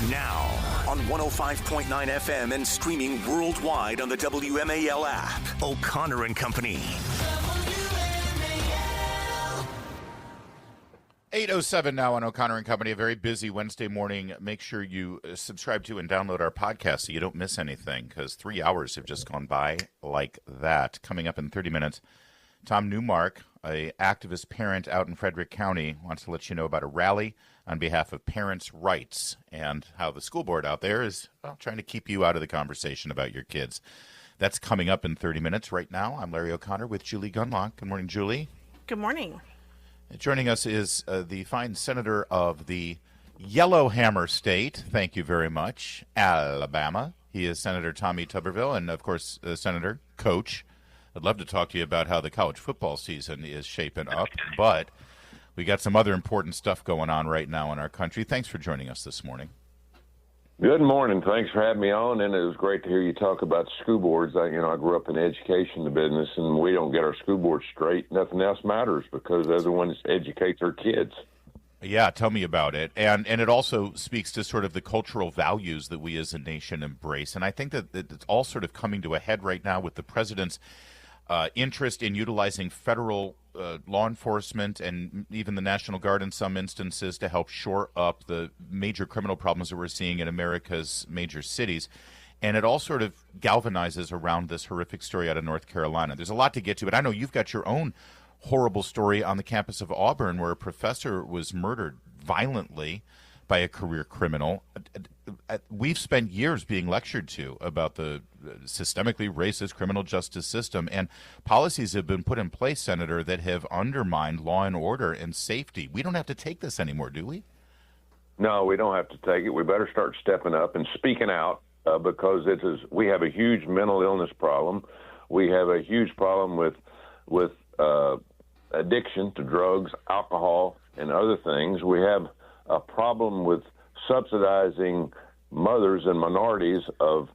Now, on 105.9 FM and streaming worldwide on the WMAL app. O'Connor and Company. 8:07 now on O'Connor and Company. A very busy Wednesday morning. Make sure you subscribe to and download our podcast so you don't miss anything, because 3 hours have just gone by like that. Coming up in 30 minutes, Tom Newmark, an activist parent out in Frederick County, wants to let you know about a rally on behalf of parents' rights and how the school board out there is trying to keep you out of the conversation about your kids. That's coming up in 30 minutes. Right now, I'm Larry O'Connor with Julie Gunlock. Good morning, Julie. Good morning. Joining us is the fine senator of the Yellowhammer State, thank you very much, Alabama. He is Senator Tommy Tuberville, and, of course, Senator, Coach. I'd love to talk to you about how the college football season is shaping up, but we got some other important stuff going on right now in our country. Thanks for joining us this morning. Good morning. Thanks for having me on, and it was great to hear you talk about school boards. I grew up in education, the business, and we don't get our school board straight. Nothing else matters because they're the ones that educate their kids. Yeah, tell me about it. And it also speaks to sort of the cultural values that we as a nation embrace. And I think that it's all sort of coming to a head right now with the president's interest in utilizing federal law enforcement and even the National Guard in some instances to help shore up the major criminal problems that we're seeing in America's major cities. And it all sort of galvanizes around this horrific story out of North Carolina. There's a lot to get to, but I know you've got your own horrible story on the campus of Auburn where a professor was murdered violently by a career criminal. We've spent years being lectured to about the systemically racist criminal justice system, and policies have been put in place, Senator, that have undermined law and order and safety. We don't have to take this anymore, do we? No, we don't have to take it. We better start stepping up and speaking out because we have a huge mental illness problem. We have a huge problem with addiction to drugs, alcohol, and other things. We have a problem with subsidizing mothers and minorities of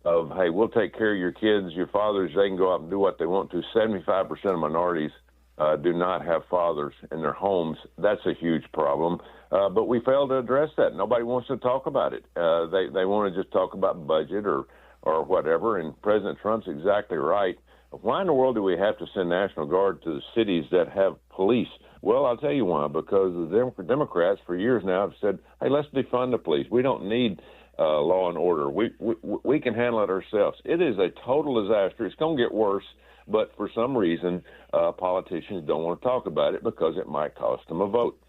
hey, we'll take care of your kids, your fathers, they can go out and do what they want to. 75% of minorities do not have fathers in their homes. That's a huge problem. But we fail to address that. Nobody wants to talk about it. They want to just talk about budget or whatever, and President Trump's exactly right. Why in the world do we have to send National Guard to the cities that have police? Well, I'll tell you why. Because the Democrats for years now have said, hey, let's defund the police. We don't need law and order. We can handle it ourselves. It is a total disaster. It's going to get worse, but for some reason, politicians don't want to talk about it because it might cost them a vote.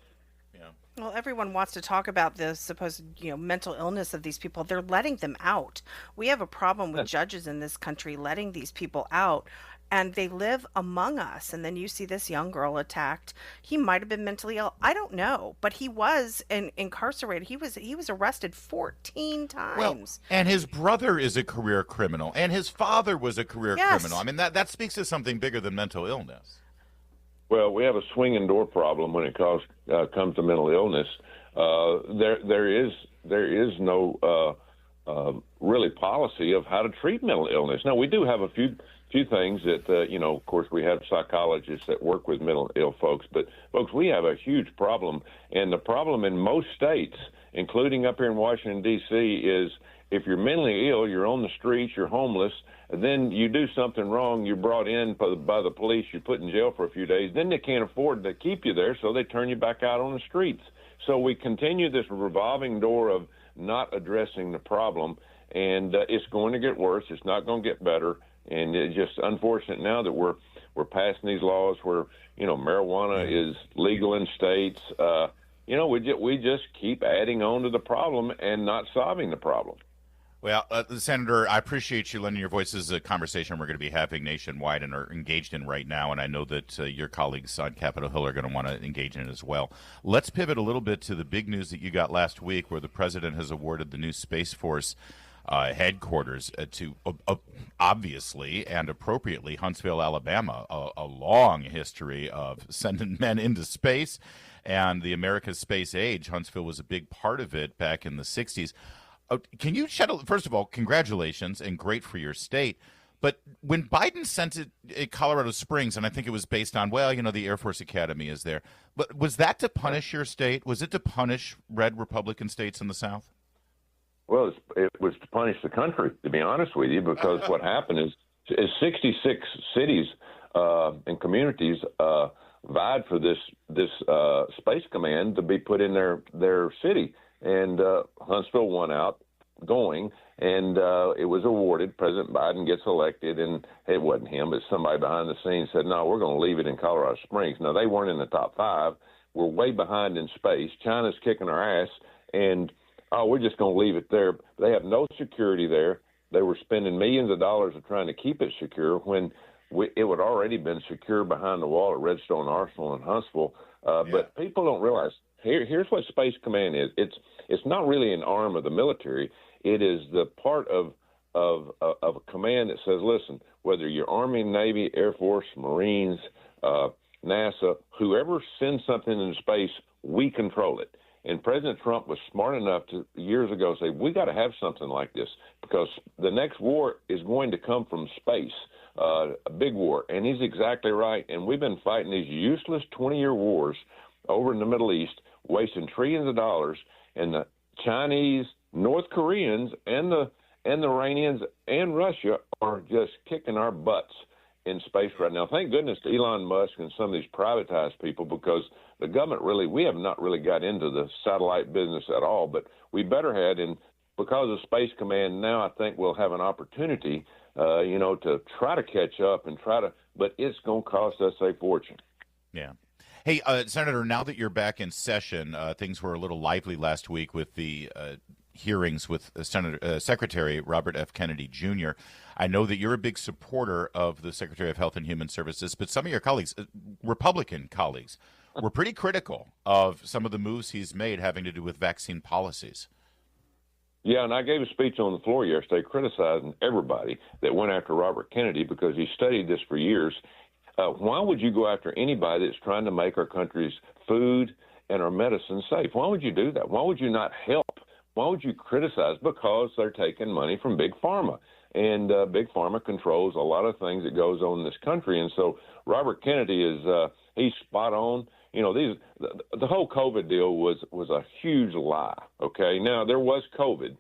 Well, everyone wants to talk about the supposed, mental illness of these people. They're letting them out. We have a problem with judges in this country letting these people out, and they live among us. And then you see this young girl attacked. He might have been mentally ill. I don't know, but he was incarcerated. He was arrested 14 times. Well, and his brother is a career criminal, and his father was a career criminal. I mean, that speaks to something bigger than mental illness. Well, we have a swinging door problem when it comes to mental illness. There is no really policy of how to treat mental illness. Now, we do have a few things that of course, we have psychologists that work with mental ill folks. But folks, we have a huge problem, and the problem in most states, including up here in Washington D.C., is if you're mentally ill, you're on the streets, you're homeless. Then you do something wrong, you're brought in by the police, you're put in jail for a few days, then they can't afford to keep you there, so they turn you back out on the streets. So we continue this revolving door of not addressing the problem, and it's going to get worse. It's not going to get better, and it's just unfortunate now that we're passing these laws where, marijuana is legal in states. We just keep adding on to the problem and not solving the problem. Well, Senator, I appreciate you lending your voice. This is a conversation we're going to be having nationwide and are engaged in right now, and I know that your colleagues on Capitol Hill are going to want to engage in it as well. Let's pivot a little bit to the big news that you got last week where the president has awarded the new Space Force headquarters to, obviously and appropriately, Huntsville, Alabama, a long history of sending men into space and the America's space age. Huntsville was a big part of it back in the 60s. Can you first of all, congratulations and great for your state. But when Biden sent it at Colorado Springs, and I think it was based on, the Air Force Academy is there. But was that to punish your state? Was it to punish red Republican states in the South? Well, it was to punish the country, to be honest with you, because what happened is 66 cities and communities vied for this Space Command to be put in their city, and Huntsville won out going, and it was awarded. President Biden gets elected, and it wasn't him, but somebody behind the scenes said, no, we're going to leave it in Colorado Springs. Now, they weren't in the top 5. We're way behind in space. China's kicking our ass, and we're just going to leave it there. They have no security there. They were spending millions of dollars of trying to keep it secure when it would already been secure behind the wall at Redstone Arsenal in Huntsville. But people don't realize, here's what Space Command is. It's not really an arm of the military. It is the part of a command that says, listen, whether you're Army, Navy, Air Force, Marines, NASA, whoever sends something into space, we control it. And President Trump was smart enough to years ago say, we got to have something like this because the next war is going to come from space, a big war. And he's exactly right. And we've been fighting these useless 20-year wars over in the Middle East, wasting trillions of dollars. And the Chinese, North Koreans, and the Iranians and Russia are just kicking our butts in space right now. Thank goodness to Elon Musk and some of these privatized people, because the government we have not really got into the satellite business at all, but we better had. And because of Space Command now, I think we'll have an opportunity, to try to catch up and but it's going to cost us a fortune. Yeah. Hey, Senator, now that you're back in session, things were a little lively last week with the hearings with Secretary Robert F. Kennedy Jr. I know that you're a big supporter of the Secretary of Health and Human Services, but some of your colleagues, Republican colleagues, were pretty critical of some of the moves he's made having to do with vaccine policies. Yeah, and I gave a speech on the floor yesterday criticizing everybody that went after Robert Kennedy because he studied this for years. Why would you go after anybody that's trying to make our country's food and our medicine safe? Why would you do that? Why would you not help? Why would you criticize? Because they're taking money from Big Pharma, and Big Pharma controls a lot of things that goes on in this country. And so Robert Kennedy he's spot on. The whole COVID deal was a huge lie. Okay, now there was COVID,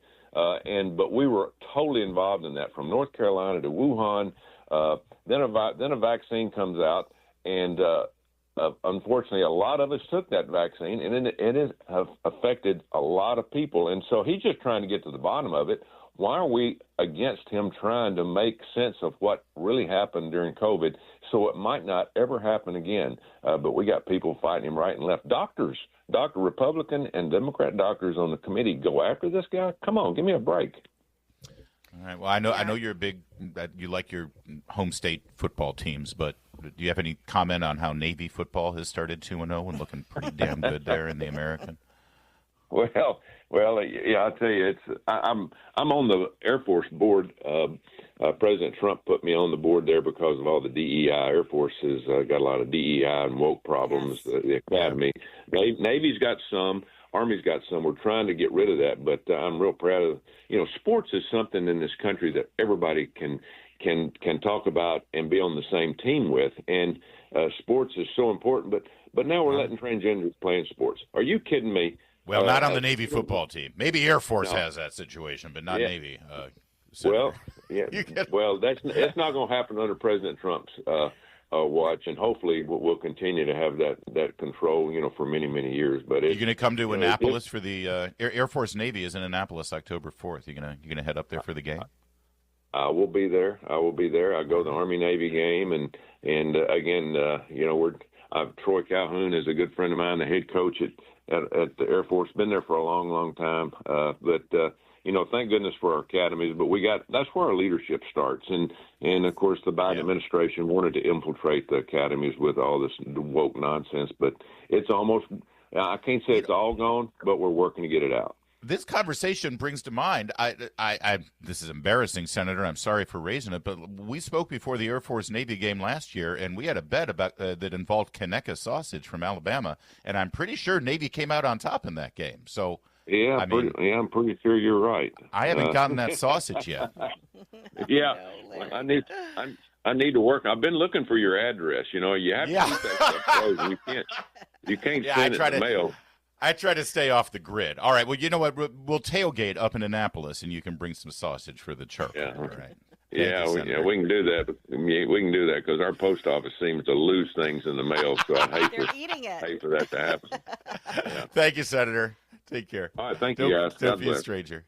but we were totally involved in that from North Carolina to Wuhan. Then a vaccine comes out, and unfortunately, a lot of us took that vaccine, and it has affected a lot of people. And so he's just trying to get to the bottom of it. Why are we against him trying to make sense of what really happened during COVID so it might not ever happen again? But we got people fighting him right and left. Republican and Democrat doctors on the committee go after this guy? Come on, give me a break. All right. Well, I know you're you like your home state football teams, but do you have any comment on how Navy football has started 2-0 and looking pretty damn good there in the American? Well, yeah, I'll tell you, I'm on the Air Force board. President Trump put me on the board there because of all the DEI. Air Force has got a lot of DEI and woke problems. Yes. The Academy, Navy's got some. Army's got some. We're trying to get rid of that, but I'm real proud of. Sports is something in this country that everybody can talk about and be on the same team with, and sports is so important. But now we're letting transgenders play in sports. Are you kidding me? Well, not on the Navy football team. Maybe Air Force has that situation, but not Navy. Well, yeah. Well, it's not going to happen under President Trump's watch, and hopefully we'll continue to have that control, for many, many years. But you're going to come to Annapolis for the Air Force Navy is in Annapolis October 4th. You're gonna head up there for the game. I will be there. I go to the Army Navy game, and again, Troy Calhoun is a good friend of mine, the head coach at the Air Force. Been there for a long, long time. But thank goodness for our academies. But that's where our leadership starts. And of course, the Biden administration wanted to infiltrate the academies with all this woke nonsense. But it's almost, I can't say it's all gone, but we're working to get it out. This conversation brings to mind, this is embarrassing, Senator. I'm sorry for raising it, but we spoke before the Air Force Navy game last year, and we had a bet about that involved Conecuh sausage from Alabama, and I'm pretty sure Navy came out on top in that game. So I'm pretty sure you're right. I haven't gotten that sausage yet. Yeah, I need to work. I've been looking for your address. You have to keep that stuff frozen. You can't send it in the mail. I try to stay off the grid. All right. Well, you know what? We'll tailgate up in Annapolis, and you can bring some sausage for the church. Yeah. All right. We can do that. We can do that because our post office seems to lose things in the mail. So I'd hate for that to happen. Yeah. Thank you, Senator. Take care. All right. Thank you, guys. Don't be a stranger.